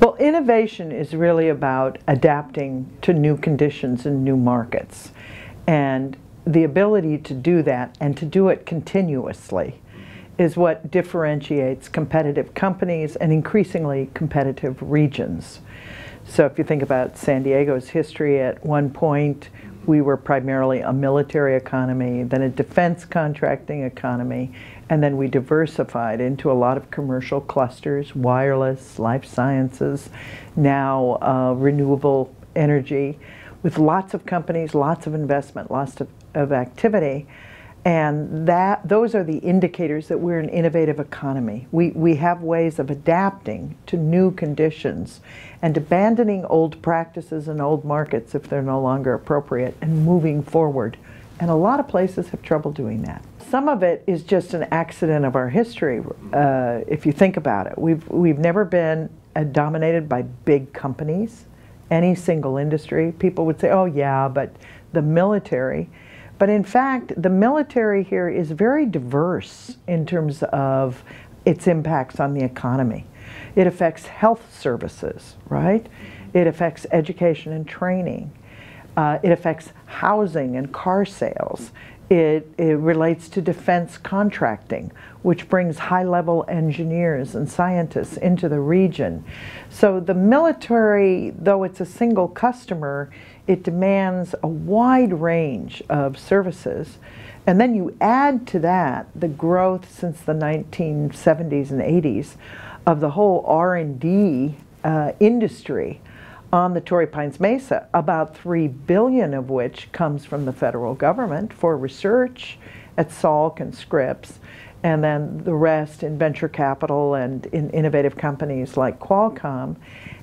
Well, innovation is really about adapting to new conditions and new markets. And the ability to do that and to do it continuously is what differentiates competitive companies and increasingly competitive regions. So if you think about San Diego's history, at one point we were primarily a military economy, then a defense contracting economy, and then we diversified into a lot of commercial clusters, wireless, life sciences, now renewable energy, with lots of companies, lots of investment, lots of activity. And those are the indicators that we're an innovative economy. We have ways of adapting to new conditions and abandoning old practices and old markets if they're no longer appropriate and moving forward. And a lot of places have trouble doing that. Some of it is just an accident of our history, if you think about it. We've never been dominated by big companies, any single industry. People would say, oh yeah, but the military. But in fact, the military here is very diverse in terms of its impacts on the economy. It affects health services, right? It affects education and training. It affects housing and car sales. It relates to defense contracting, which brings high-level engineers and scientists into the region. So the military, though it's a single customer, it demands a wide range of services. And then you add to that the growth since the 1970s and 80s of the whole R&D industry on the Torrey Pines Mesa, about $3 billion of which comes from the federal government for research at Salk and Scripps, and then the rest in venture capital and in innovative companies like Qualcomm.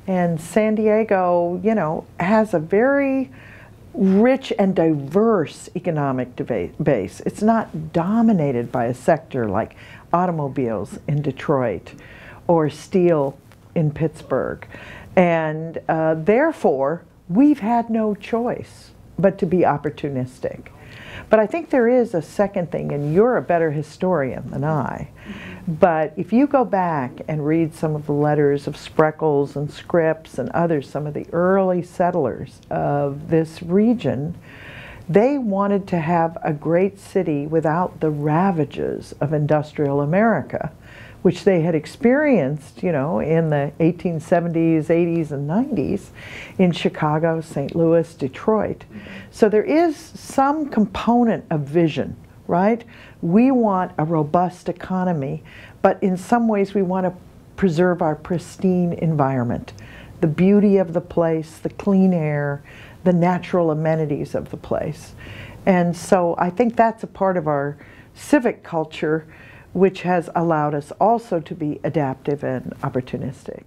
And San Diego, you know, has a very rich and diverse economic base. It's not dominated by a sector like automobiles in Detroit or steel in Pittsburgh. And therefore, we've had no choice but to be opportunistic. But I think there is a second thing, and you're a better historian than I. But if you go back and read some of the letters of Spreckels and Scripps and others, some of the early settlers of this region, they wanted to have a great city without the ravages of industrial America, which they had experienced, you know, in the 1870s, 80s, and 90s in Chicago, St. Louis, Detroit. So there is some component of vision, right? We want a robust economy, but in some ways we want to preserve our pristine environment, the beauty of the place, the clean air, the natural amenities of the place. And so I think that's a part of our civic culture, which has allowed us also to be adaptive and opportunistic.